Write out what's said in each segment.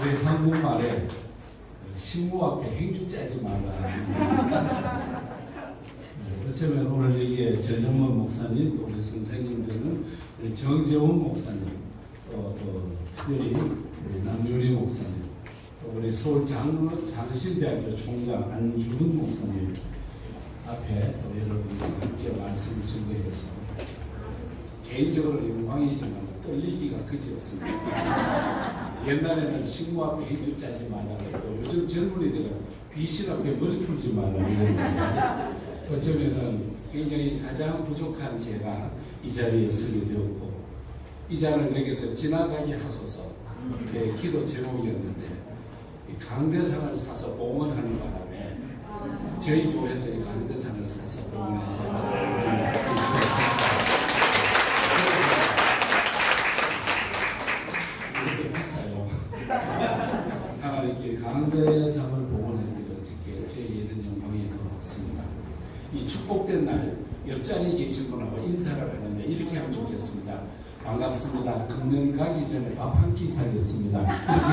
우리 한국말에 신무 앞에 행주 짜지 말라. 어쩌면 오늘 여기에 전정문 목사님, 또 우리 선생님들은 우리 정재원 목사님, 또 특별히 우리 남유리 목사님, 또 우리 서울 장신대학교 총장 안주근 목사님 앞에 또 여러분과 함께 말씀을 증거해서 개인적으로 영광이지만 떨리기가 그지없습니다. 옛날에는 식무 앞에 행주 짜지 말라고 또 요즘 젊은이들은 귀신 앞에 머리 풀지 말라고 이러는데 어쩌면은 굉장히 가장 부족한 제가 이 자리에 서게 되었고 이 자를 내게서 지나가게 하소서 기도 제목이었는데 강대상을 사서 봉헌하는 바람에 저희 교회에서 이 강대상을 사서 봉헌해서 하나님께 강대상을 봉헌하는 어떻게 저에게 이런 영광이 돌아왔습니다. 이 축복된 날 옆자리에 계신 분하고 인사를 하는데 이렇게 하면 좋겠습니다. 반갑습니다. 금년 가기 전에 밥 한 끼 사겠습니다. 이렇게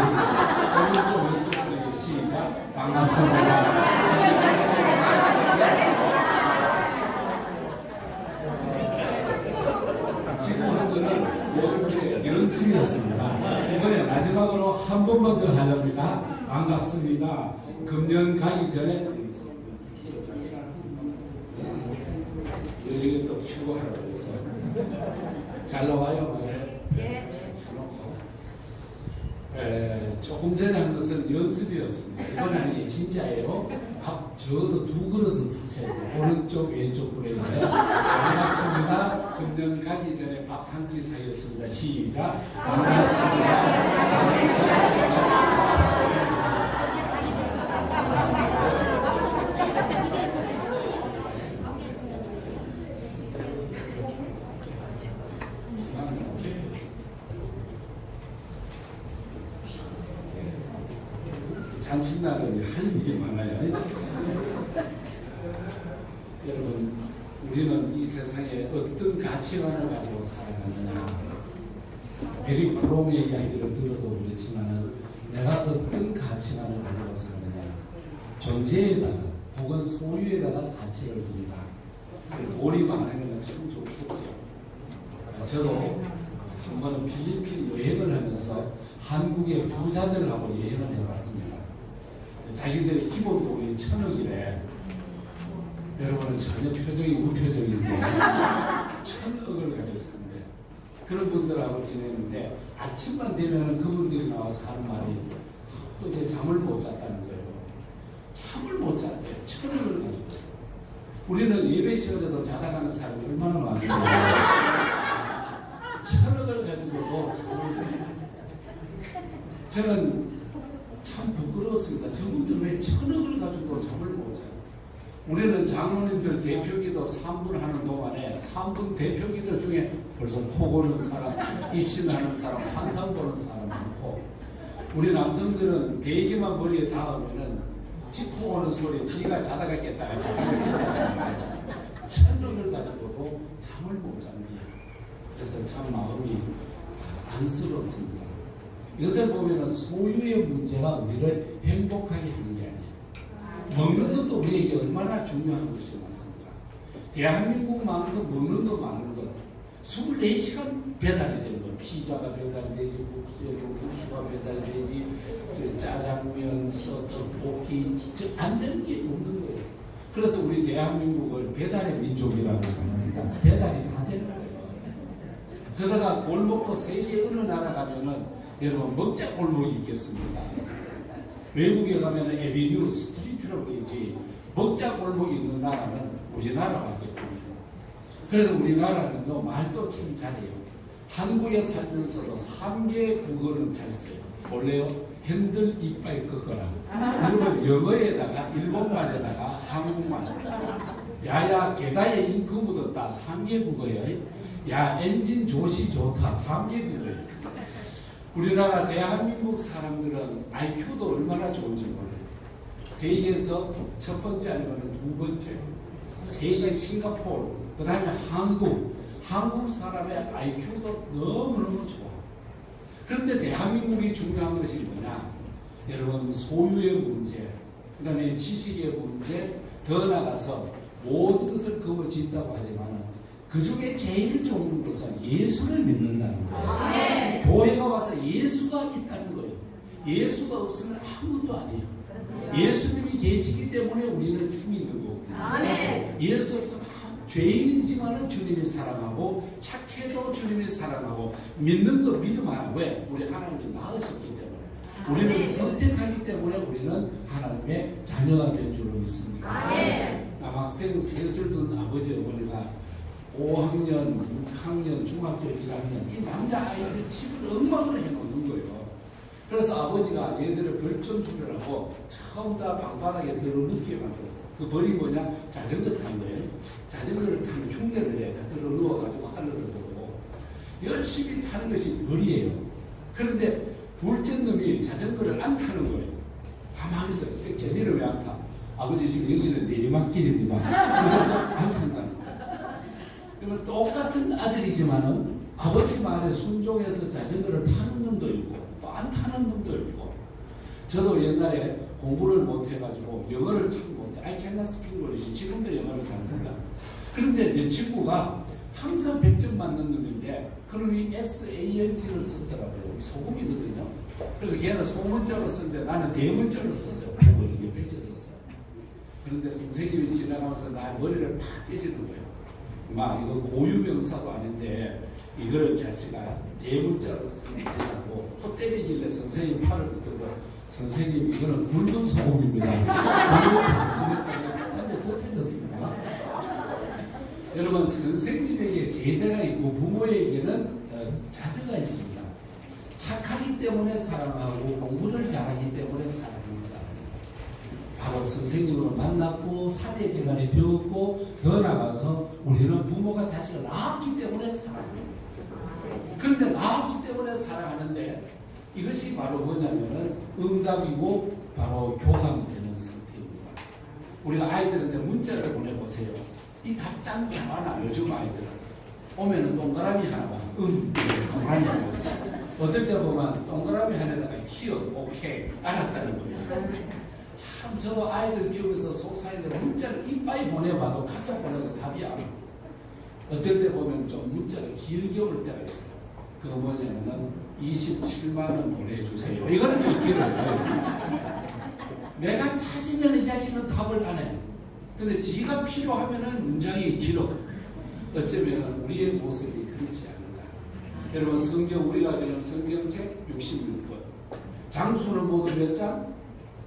오른쪽 왼쪽으로 시작. 반갑습니다. 지금 한 거는 모든 게 연습이었습니다. 이번에 마지막으로 한 번만 더 하렵니다. 반갑습니다. 금년 가기 전에 여기에 또 켜고 하라고 해서 잘 나와요? 네. 조금 전에 한 것은 연습이었습니다. 이번에 하는 게 진짜예요. 밥 적어도 2그릇은 사셔야 돼요. 오른쪽 왼쪽 불에 반갑습니다. 금년 가기 전에 밥 한 끼 사겠습니다. 시작. 반갑습니다. 잔칫날은 할 일이 많아요. 여러분, 우리는 이 세상에 어떤 가치관을 가지고 살아가느냐. 에릭 프롬의 이야기를 들어도 그렇지만은 내가 어떤 가치관을 가지고 사느냐. 존재에다가 혹은 소유에다가 가치를 둔다. 돈이 많으면 참 좋겠죠. 저도 한 번은 필리핀 여행을 하면서 한국의 부자들하고 여행을 해봤습니다. 자기들의 기본 돈이 1,000억이래. 여러분은 전혀 표정이 무표정인데 1,000억을 가지고 산대. 그런 분들하고 지내는데 아침만 되면 그분들이 나와서 하는 말이 어제 잠을 못 잤다는 거예요. 잠을 못 잤대. 1,000억을 가지고. 우리는 예배 시간에도 자다 가는 사람이 얼마나 많은데 1,000억을 가지고도 잠을 못 잤다. 저는 참 부끄러웠습니다. 저분들 왜 1,000억을 가지고 잠을 못 자요? 우리는 장로님들 대표기도 3분 하는 동안에 3분 대표기들 중에 벌써 코 고는 사람, 입신하는 사람, 환상 보는 사람 많고 우리 남성들은 베개만 머리에 닿으면은 짚고 오는 소리 지가 자다가 깼다가 자다가 깼다가 1,000억을 가지고도 잠을 못 잡니다. 그래서 참 마음이 안쓰럽습니다. 이것을 보면 소유의 문제가 우리를 행복하게 하는 게 아니에요. 먹는 것도 우리에게 얼마나 중요한 것이 맞습니다. 대한민국만큼 먹는 거 많은 것 24시간 배달이 되는 거 피자가 배달되지, 국수가 배달되지, 짜장면, 떡볶이 안 되는 게 없는 거예요. 그래서 우리 대한민국을 배달의 민족이라고 합니다. 배달이 다 되는 거예요. 그러다가 골목도 세계 어느 나라 가면은 여러분 먹자 골목이 있겠습니까? 외국에 가면 에비뉴 스트리트라고 그러지 먹자 골목이 있는 나라는 우리나라밖에 없어요. 그래서 우리나라는요 말도 참 잘해요. 한국에 살면서도 3개 국어는 잘 써요. 원래요 핸들 이빨 꺾어라. 그리고 영어에다가 일본말에다가 한국말. 야야 게다에 잉크 묻었다 3개 국어예요. 야 엔진 조시 좋다 3개 국어예요. 우리나라 대한민국 사람들은 IQ도 얼마나 좋은지 몰라요. 세계에서 첫 번째 아니면 두 번째. 세계 싱가포르, 그 다음에 한국 사람의 IQ도 너무너무 좋아. 그런데 대한민국이 중요한 것이 뭐냐? 여러분, 소유의 문제, 그 다음에 지식의 문제, 더 나아가서 모든 것을 거머쥔다고 하지만 그 중에 제일 좋은 것은 예수를 믿는다는 거예요. 교회가 와서 예수가 있다는 거예요. 예수가 없으면 아무것도 아니에요. 예수님이 계시기 때문에 우리는 힘이 있는 거거든요. 예수 없으면 죄인이지만은 주님이 사랑하고 착해도 주님이 사랑하고 믿는 거 믿음 하나. 왜? 우리 하나님이 낳으셨기 때문에 우리를 선택하기 때문에 우리는 하나님의 자녀가 된 줄로 믿습니다. 남학생 셋을 둔 아버지 어머니가 5학년, 6학년, 중학교 1학년 이 남자아이들 집을 엉망으로 해놓는 거예요. 그래서 아버지가 얘들을 별점 주려고 처음 다 방바닥에 들어눕게 만들었어. 그 벌이 뭐냐? 자전거 타는 거예요. 자전거를 타면 흉내를 내야 돼. 들어 누워가지고 하늘을 보고 열심히 타는 것이 벌이에요. 그런데 둘째 놈이 자전거를 안 타는 거예요. 가만히 있어. 이 새끼야, 니를 왜 안 타? 아버지 지금 여기는 내리막길입니다. 그래서 안 탄다는 거예요. 그러면 똑같은 아들이지만은 아버지 말에 순종해서 자전거를 타는 놈도 있고 또 안 타는 놈도 있고. 저도 옛날에 공부를 못 해가지고 영어를 참 못해. I cannot speak English. 지금도 영어를 잘 몰라. 그런데 내 친구가 항상 100점 맞는 놈인데 그놈이 SALT를 썼더라고요. 소금이거든요. 그래서 걔는 소문자로 썼는데 나는 대문자로 썼어요. 보고 이게 뺏겼었어요. 그런데 선생님이 지나가면서 나 머리를 팍 때리는 거예요. 막 이거 고유명사도 아닌데 이거를 자식아 대문자로 쓰면 되냐고 또 때리길래 선생님 팔을 붙들고 선생님 이거는 굵은 소금입니다. 굵은 소금 완전 덧해졌습니다. 여러분, 선생님에게 제자가 있고 부모에게는 자제가 있습니다. 착하기 때문에 사랑하고 공부를 잘하기 때문에 사랑하는 사람. 바로 선생님으로 만났고 사제지간에 배웠고 더 나가서 우리는 부모가 자식을 낳았기 때문에 사랑합니다. 그런데 낳았기 때문에 사랑하는데 이것이 바로 뭐냐면은 응답이고 바로 교감되는 상태입니다. 우리가 아이들한테 문자를 보내보세요. 이 답장 잘하나 요즘 아이들은 오면은 동그라미 하나 봐. 동그라미 하나. 어떨 때 보면 동그라미 하나에다가 키워 오케이 알았다는 거예요. 참 저도 아이들 키우면서 속상했는데 문자를 이빠이 보내봐도 카톡 보내도 답이 안 와요. 어떨 때 보면 좀 문자가 길게 올 때가 있어요. 그거 뭐냐면은 27만 원 보내주세요. 이거는 좀 길어요. 내가 찾으면 이 자식은 답을 안 해. 근데 지가 필요하면은 문장이 길어. 어쩌면 우리의 모습이 그렇지 않은가. 여러분, 성경 우리가 아는 성경책 66권. 장수는 모두 몇 장?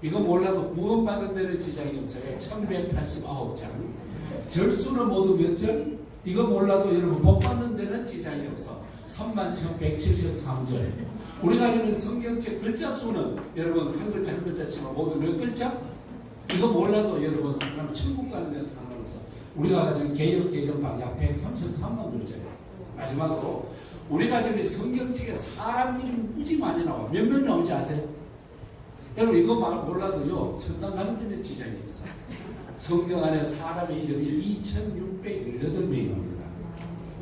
이거 몰라도 구원받는 데는 지장이 없어요. 1189장. 절수는 모두 몇 절? 이거 몰라도 여러분 복받는 데는 지장이 없어. 31,173절. 우리가 아는 성경책 글자 수는 여러분 한 글자 한 글자 치면 모두 몇 글자? 이거 몰라도 여러분 상관 천국 가는 데는 상관없어. 우리가 가지고 개혁 개정판 약 133만 글자예요. 마지막으로 우리가 가지고 성경책에 사람 이름이 무지 많이 나와. 몇 명 나오는지 아세요? 여러분 이거 말 몰라도요 천당 가는 데는 지장이 없어. 성경 안에 사람의 이름이 2,618명이 나옵니다.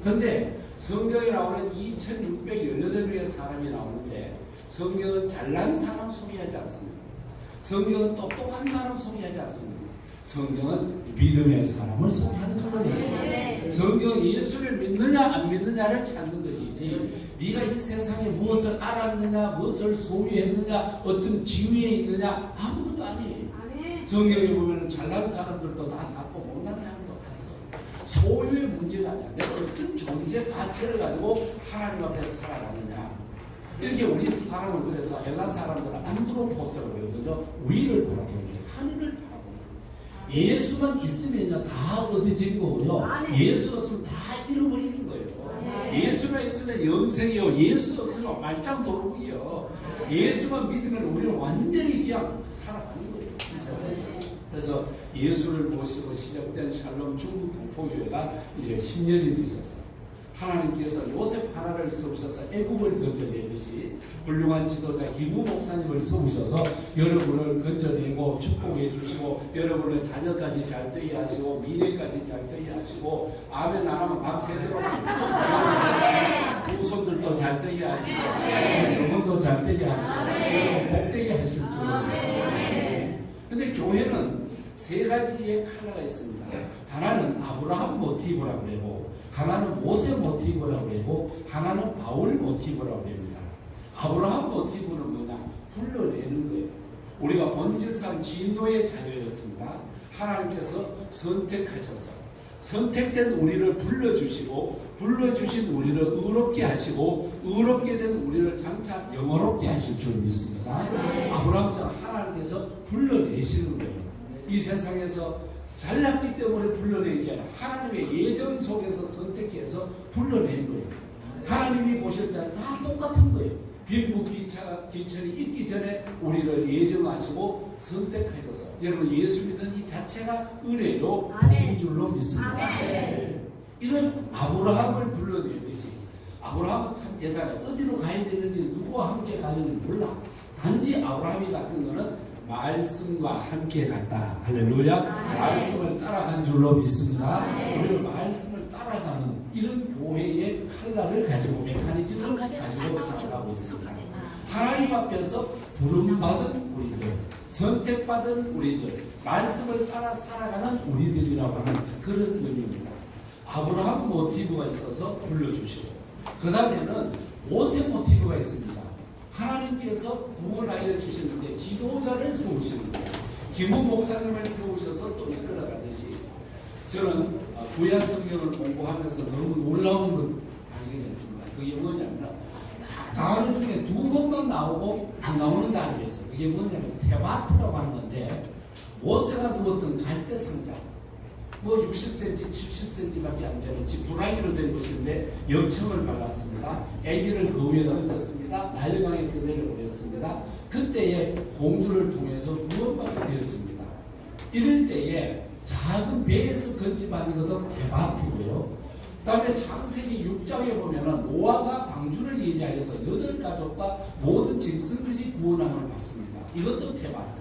그런데 성경에 나오는 2,618명의 사람이 나오는데 성경은 잘난 사람 소개하지 않습니다. 성경은 똑똑한 사람 소개하지 않습니다. 성경은 믿음의 사람을 소개하는 줄로 믿습니다. 성경은 예수를 믿느냐 안 믿느냐를 찾는 것이지 네가 이 세상에 무엇을 알았느냐 무엇을 소유했느냐 어떤 지위에 있느냐 아무것도 아니에요. 성경에 보면 잘난 사람들도 다 갖고 못난 사람도 갔어. 소유의 문제가 아니야. 내가 어떤 존재 가치를 가지고 하나님 앞에 살아가느냐. 이렇게 우리 사람을 그래서 헬라 사람들은 안드로포스라고 그러죠. 위를 바라보는 하늘을 바라보는 예수만 있으면요 다 얻어진 거고요. 예수 없으면 다 잃어버리는 거예요. 예수만 있으면 영생이요. 예수 없으면 말짱 도루이요. 예수만 믿으면 우리는 완전히 그냥 살아가는 거예요. 이 세상에서. 그래서 예수를 모시고 시작된 샬롬 중국 동포교회가 이제 10년이 되었어요. 하나님께서 요셉 하나를 세우셔서 애국을 건져내듯이 훌륭한 지도자 기부 목사님을 세우셔서 여러분을 건져내고 축복해 주시고 여러분의 자녀까지 잘 되게 하시고 미래까지 잘 되게 하시고 아멘 안 하면 밤새도록 두 손들도 잘 되게 하시고 영혼도 잘 되게 하시고 여러분 복되게 하실 줄 믿습니다. 근데 교회는 세 가지의 컬러가 있습니다. 하나는 아브라함 모티브라고 그러고 하나는 모세 모티브라고 그러고 하나는 바울 모티브라고 합니다. 아브라함 모티브는 뭐냐? 불러내는 거예요. 우리가 본질상 진노의 자녀였습니다. 하나님께서 선택하셨어요. 선택된 우리를 불러주시고 불러주신 우리를 의롭게 하시고 의롭게 된 우리를 장차 영원롭게 하실 줄 믿습니다. 아브라함처럼 하나님께서 불러내시는 거예요. 이 세상에서 잘났기 때문에 불러낸 게 아니라 하나님의 예정 속에서 선택해서 불러낸 거예요. 하나님이 보실 때 다 똑같은 거예요. 빈부 귀천이 있기 전에 우리를 예정하시고 선택하셔서 여러분 예수 믿는 이 자체가 은혜로 복인 줄로 믿습니다. 이런 아브라함을 불러내듯이 아브라함은 참 대단해. 어디로 가야 되는지 누구와 함께 가는지 몰라. 단지 아브라함이 같은 거는 말씀과 함께 갔다. 할렐루야. 말씀을 따라간 줄로 믿습니다. 우리는 말씀을 따라가는 이런 교회의 칼날을 가지고 메커니즘을 가지고 살아가고 있습니다. 하나님 앞에서 부름받은 우리들, 선택받은 우리들, 말씀을 따라 살아가는 우리들이라고 하는 그런 의미입니다. 아브라함 모티브가 있어서 불러주시고 그 다음에는 모세 모티브가 있습니다. 하나님께서 구원하여 주시는데 지도자를 세우시는 거예요. 김우 목사님을 세우셔서 또 이끌어가듯이 저는 구약 성경을 공부하면서 너무 놀라운 걸 발견했습니다. 그게 뭐냐면 단어 중에 두 번만 나오고 안 나오는 단어가 있어요. 그게 뭐냐면 테바트라고 하는 건데 모세가 두었던 갈대상자 뭐 60cm, 70cm밖에 안 되는 지푸라기로 된 것인데 염청을 발랐습니다. 아기를 그 위에 얹었습니다. 나일강에 내려보냈습니다. 그때에 공주를 통해서 구원받게 되어집니다. 이럴 때에 작은 배에서 건집하는 것도 대바트고요. 그 다음에 창세기 6장에 보면은 노아가 방주를 예비하여서 8가족과 모든 짐승들이 구원함을 받습니다. 이것도 테바트.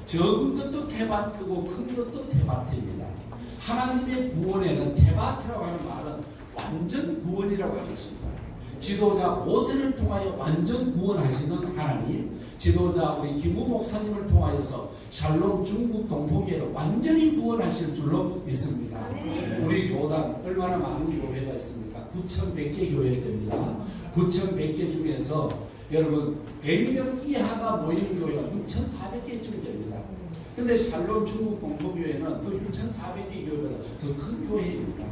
적은 것도 테바트고 큰 것도 테바트입니다. 하나님의 구원에는 테바트라고 하는 말은 완전 구원이라고 하는 것입니다. 지도자 모세를 통하여 완전 구원하시는 하나님, 지도자 우리 김우 목사님을 통하여서 샬롬 중국 동포교회를 완전히 구원하실 줄로 믿습니다. 우리 교단 얼마나 많은 교회가 있습니까? 9,100개 교회됩니다. 9,100개 중에서 여러분 100명 이하가 모이는 교회가 6,400개쯤 됩니다. 근데 샬롬 중국 동포교회는 그 6,400개 교회보다 더 큰 교회입니다.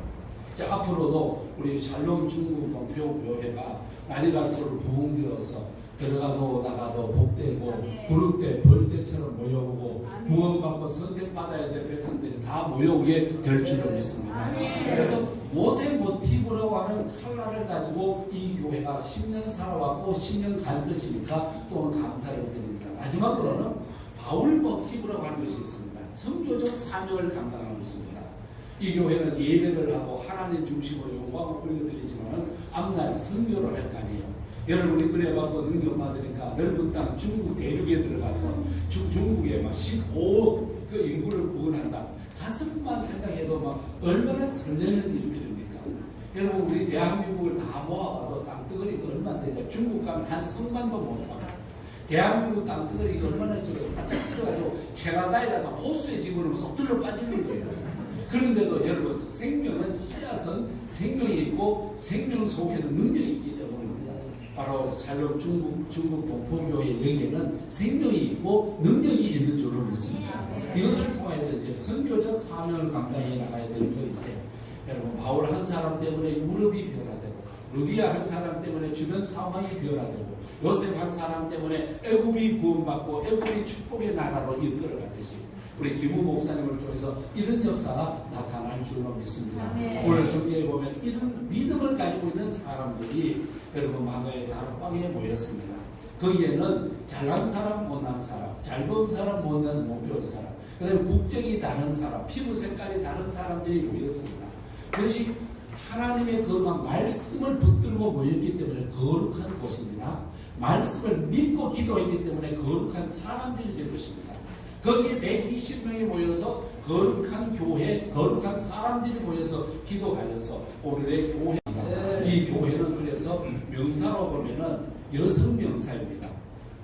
자, 앞으로도 우리 샬롬 중국 동포교회가 많이 갈수록 부흥되어서 들어가도 나가도 복되고 구름대 벌떼처럼 모여오고 구원받고 선택받아야 될 백성들이 다 모여오게 될 줄로 믿습니다. 그래서 모세 모티브라고 하는 칼날을 가지고 이 교회가 10년 살아왔고 10년 갈 것이니까 또한 감사를 드립니다. 마지막으로는 바울 모티브라고 하는 것이 있습니다. 선교적 사명을 감당하는 것입니다. 이 교회는 예배를 하고 하나님 중심으로 영광을 올려드리지만 앞날 선교를 할 거 아니에요. 여러분이 은혜 받고 능력 받으니까 넓은 땅 중국 대륙에 들어가서 중국에 막 15억 그 인구를 구원한다. 가슴만 생각해도 막 얼마나 설레는 일들입니까? 여러분 우리 대한민국을 다 모아봐도 땅덩어리가 얼마나 되죠? 중국 가면 한 성만도 못하고 대한민국 땅덩어리가 얼마나 저거 바짝 들어가지고 캐나다에 가서 호수에 집어넣으면 속 들러 빠지는 거예요. 그런데도 여러분 생명은 씨앗은 생명이 있고 생명 속에는 능력이 있기 때문입니다. 바로 샬롬 중국 동포교회 여기에는 생명이 있고 능력이 있는 줄로 믿습니다. 이것을 통해서 이제 선교적 사명을 감당해 나가야 될 터인데 여러분 바울 한 사람 때문에 유럽이 변화되고 루디아 한 사람 때문에 주변 상황이 변화되고 요셉 한 사람 때문에 애굽이 구원받고 애굽이 축복의 나라로 이끌어가듯이 우리 김우 목사님을 통해서 이런 역사가 나타날 줄로 믿습니다. 오늘 성경에 보면 이런 믿음을 가지고 있는 사람들이 여러분 마가의 다락방에 모였습니다. 거기에는 잘난 사람, 못난 사람, 잘 본 사람, 못난 못 배운 사람, 그 다음에 국적이 다른 사람, 피부 색깔이 다른 사람들이 모였습니다. 그것이 하나님의 거룩한 말씀을 붙들고 모였기 때문에 거룩한 곳입니다. 말씀을 믿고 기도했기 때문에 거룩한 사람들이 될 것입니다. 거기에 120명이 모여서 거룩한 교회, 거룩한 사람들이 모여서 기도하면서 오늘의 교회입니다. 이 교회는 그래서 명사로 보면은 여성 명사입니다.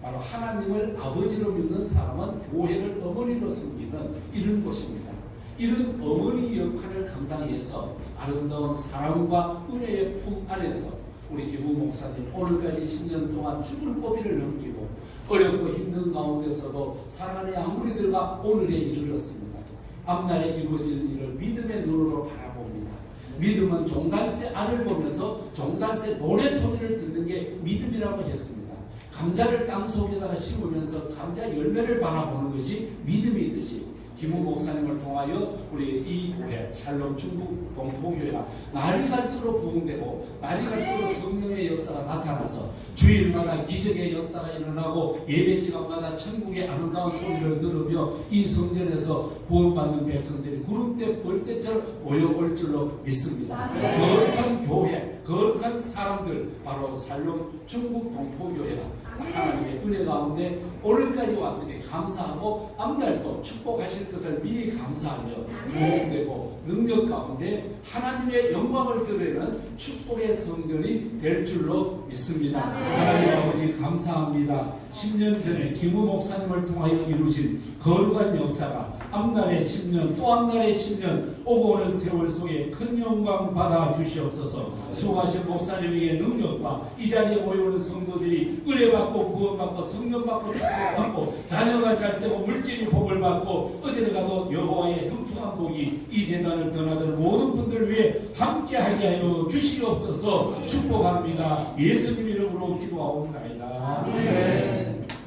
바로 하나님을 아버지로 믿는 사람은 교회를 어머니로 섬기는 이런 곳입니다. 이런 어머니 역할을 감당해서 아름다운 사랑과 은혜의 품 안에서 우리 기부 목사님 오늘까지 10년 동안 죽을 고비를 넘기고 어렵고 힘든 가운데서도 사랑하는 양무리들과 오늘에 이르렀습니다. 앞날에 이루어질 일을 믿음의 눈으로 바라봅니다. 믿음은 종달새 알을 보면서 종달새 노래 소리를 듣는 게 믿음이라고 했습니다. 감자를 땅 속에다가 심으면서 감자 열매를 바라보는 것이 믿음이듯이 김우 목사님을 통하여 우리 이 교회 샬롬 중국 동포교회가 날이 갈수록 부흥되고 날이 갈수록 성령의 역사가 나타나서 주일마다 기적의 역사가 일어나고 예배 시간마다 천국의 아름다운 소리를 들으며 이 성전에서 구원받는 백성들이 구름대 벌떼처럼 모여올 줄로 믿습니다. 거룩한 교회, 거룩한 사람들, 바로 샬롬 중국 동포교회가 하나님의 은혜 가운데 오늘까지 왔으니 감사하고 앞날도 축복하실 것을 미리 감사하며 도움되고 능력 가운데 하나님의 영광을 드리는 축복의 성전이 될 줄로 믿습니다. 하나님 아버지 감사합니다. 10년 전에 김우 목사님을 통하여 이루신 거룩한 역사가 앞날의 10년 또 앞날의 10년 오고 오는 세월 속에 큰 영광 받아 주시옵소서. 수고하신 목사님에게 능력과 이 자리에 모여오는 성도들이 은혜받고 구원받고 성령받고 축복받고 자녀가 잘되고 물질이 복을 받고 어디를 가도 여호와의 형통한 복이 이 재단을 떠나들 모든 분들을 위해 함께하게 하여 주시옵소서. 축복합니다. 예수님 이름으로 기도하옵나이다.